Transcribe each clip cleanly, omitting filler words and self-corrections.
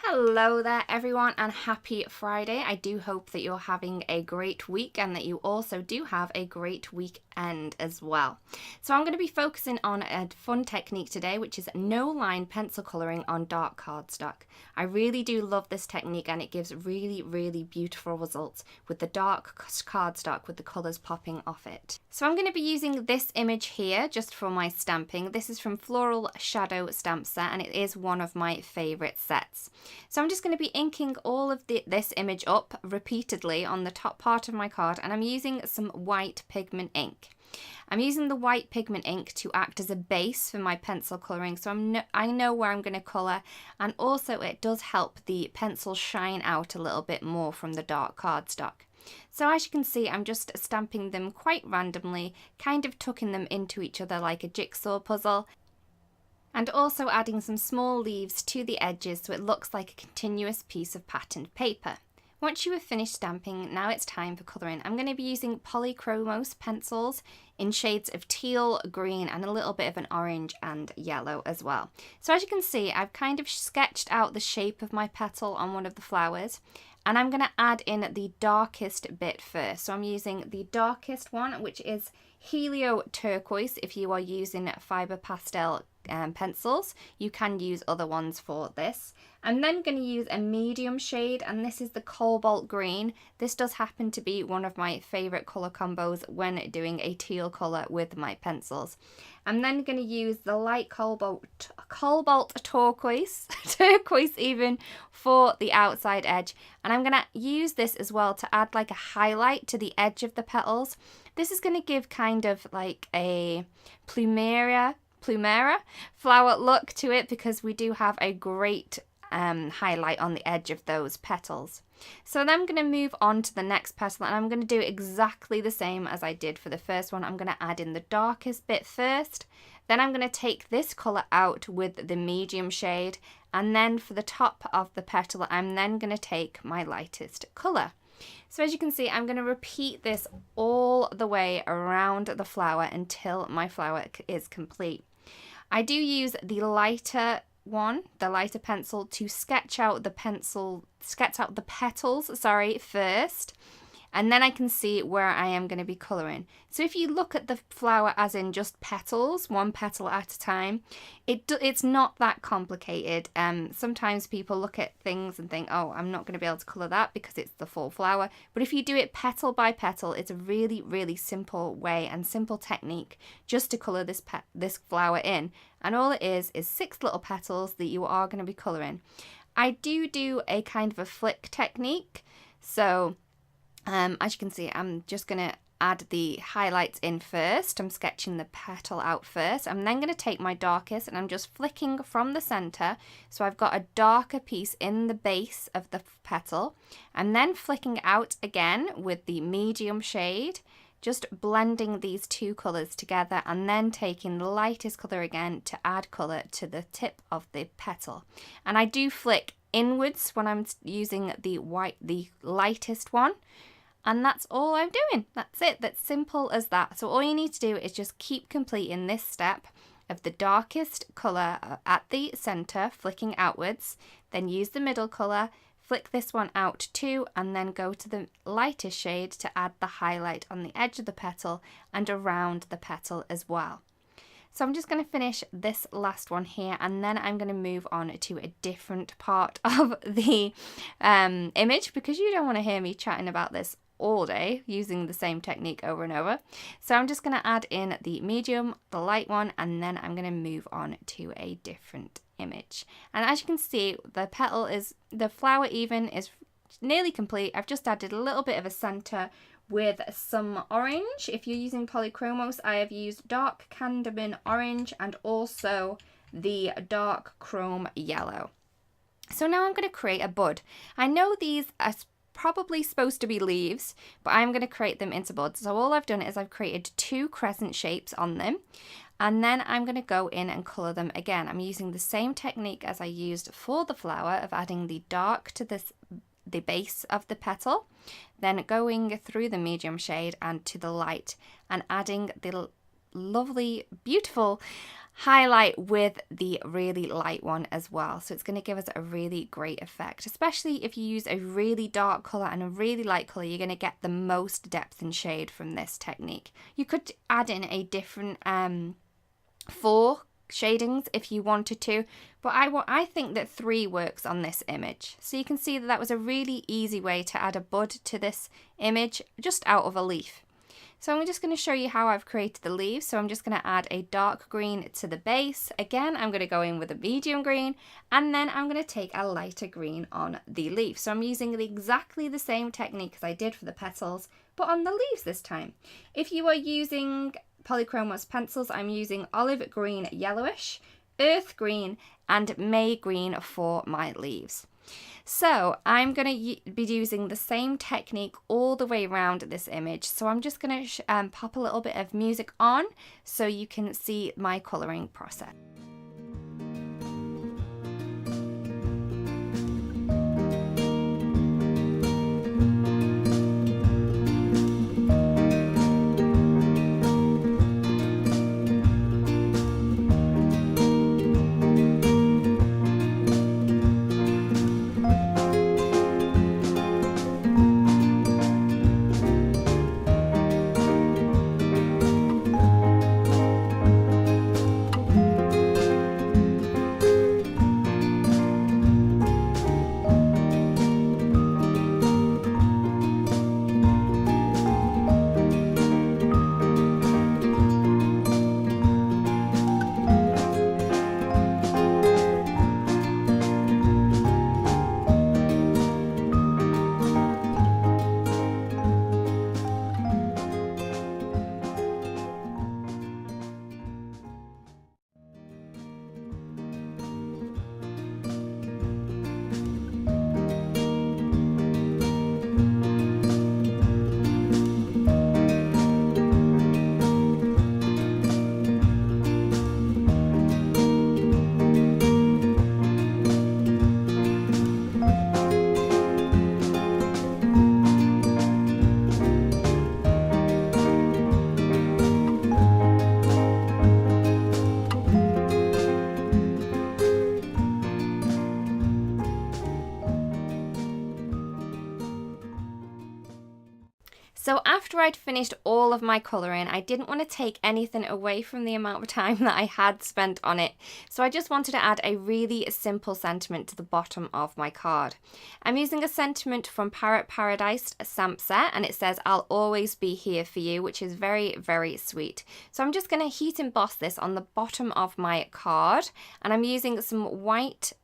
Hello there everyone and happy Friday. I do hope that you're having a great week and that you also do have a great weekend as well. So I'm going to be focusing on a fun technique today, which is no line pencil colouring on dark cardstock. I really do love this technique and it gives really beautiful results with the dark cardstock with the colours popping off it. So I'm going to be using this image here just for my stamping. This is from Floral Shadow Stamp Set and it is one of my favourite sets. So I'm just going to be inking all of this image up repeatedly on the top part of my card, and I'm using some white pigment ink. I'm using the white pigment ink to act as a base for my pencil colouring, so I know where I'm going to colour, and also it does help the pencil shine out a little bit more from the dark cardstock. So as you can see, I'm just stamping them quite randomly, kind of tucking them into each other like a jigsaw puzzle, and also adding some small leaves to the edges so it looks like a continuous piece of patterned paper. Once you have finished stamping, now it's time for colouring. I'm going to be using Polychromos pencils in shades of teal, green and a little bit of an orange and yellow as well. So as you can see, I've kind of sketched out the shape of my petal on one of the flowers, and I'm going to add in the darkest bit first. So I'm using the darkest one, which is Helio Turquoise. If you are using Faber-Castell pencils, you can use other ones for this. I'm then going to use a medium shade, and this is the Cobalt Green. This does happen to be one of my favourite colour combos when doing a teal colour with my pencils. I'm then going to use the light Cobalt Turquoise, turquoise even, for the outside edge, and I'm going to use this as well to add like a highlight to the edge of the petals. This is going to give kind of like a Plumera flower look to it, because we do have a great highlight on the edge of those petals. So then I'm going to move on to the next petal, and I'm going to do exactly the same as I did for the first one. I'm going to add in the darkest bit first, then I'm going to take this colour out with the medium shade, and then for the top of the petal I'm then going to take my lightest colour. So as you can see, I'm going to repeat this all the way around the flower until my flower is complete. I do use the lighter one, the lighter pencil, to sketch out the petals first, and then I can see where I am going to be colouring. So if you look at the flower as in just petals, one petal at a time, it's not that complicated. Sometimes people look at things and think, oh, I'm not going to be able to colour that because it's the full flower. But if you do it petal by petal, it's a really simple way and simple technique just to colour this flower in. And all it is 6 little petals that you are going to be colouring. I do a kind of a flick technique. So as you can see, I'm just going to add the highlights in first. I'm sketching the petal out first. I'm then going to take my darkest and I'm just flicking from the center, so I've got a darker piece in the base of the petal. I'm then flicking out again with the medium shade, just blending these two colors together, and then taking the lightest color again to add color to the tip of the petal. And I do flick inwards when I'm using the lightest one. And that's all I'm doing. That's it. That's simple as that. So all you need to do is just keep completing this step of the darkest colour at the centre, flicking outwards, then use the middle colour, flick this one out too, and then go to the lightest shade to add the highlight on the edge of the petal and around the petal as well. So I'm just going to finish this last one here, and then I'm going to move on to a different part of the image, because you don't want to hear me chatting about this all day using the same technique over and over. So I'm just going to add in the medium, the light one, and then I'm going to move on to a different image. And as you can see, the flower even is nearly complete. I've just added a little bit of a center with some orange. If you're using Polychromos, I have used dark Cadmium orange and also the dark chrome yellow. So now I'm going to create a bud. I know these are probably supposed to be leaves, but I'm going to create them into buds. So all I've done is I've created 2 crescent shapes on them, and then I'm going to go in and colour them again. I'm using the same technique as I used for the flower of adding the dark to the base of the petal, then going through the medium shade and to the light, and adding the lovely, beautiful highlight with the really light one as well. So it's going to give us a really great effect, especially if you use a really dark colour and a really light colour. You're going to get the most depth and shade from this technique. You could add in a different 4 shadings if you wanted to, but I think that 3 works on this image. So you can see that was a really easy way to add a bud to this image just out of a leaf. So I'm just going to show you how I've created the leaves. So I'm just going to add a dark green to the base. Again, I'm going to go in with a medium green, and then I'm going to take a lighter green on the leaf. So I'm using exactly the same technique as I did for the petals, but on the leaves this time. If you are using Polychromos pencils, I'm using olive green yellowish, earth green, and May green for my leaves. So I'm going to be using the same technique all the way around this image. So I'm just going to pop a little bit of music on so you can see my colouring process. So after I'd finished all of my colouring, I didn't want to take anything away from the amount of time that I had spent on it. So I just wanted to add a really simple sentiment to the bottom of my card. I'm using a sentiment from Parrot Paradise stamp set, and it says, "I'll always be here for you," which is very, very sweet. So I'm just going to heat emboss this on the bottom of my card, and I'm using some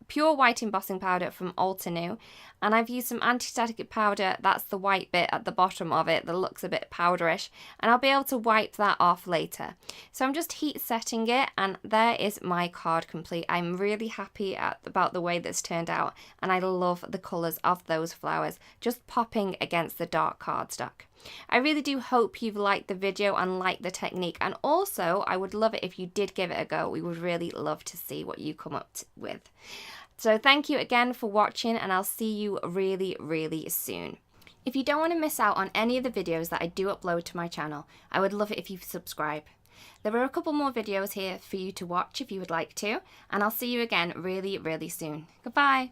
pure white embossing powder from Altenew, and I've used some anti-static powder. That's the white bit at the bottom of it that looks a bit powderish, and I'll be able to wipe that off later. So I'm just heat setting it, and there is my card complete. I'm really happy about the way this turned out, and I love the colours of those flowers just popping against the dark cardstock. I really do hope you've liked the video and liked the technique, and also I would love it if you did give it a go. We would really love to see what you come up with. So thank you again for watching, and I'll see you really, really soon. If you don't want to miss out on any of the videos that I do upload to my channel, I would love it if you subscribe. There are a couple more videos here for you to watch if you would like to, and I'll see you again really, really soon. Goodbye.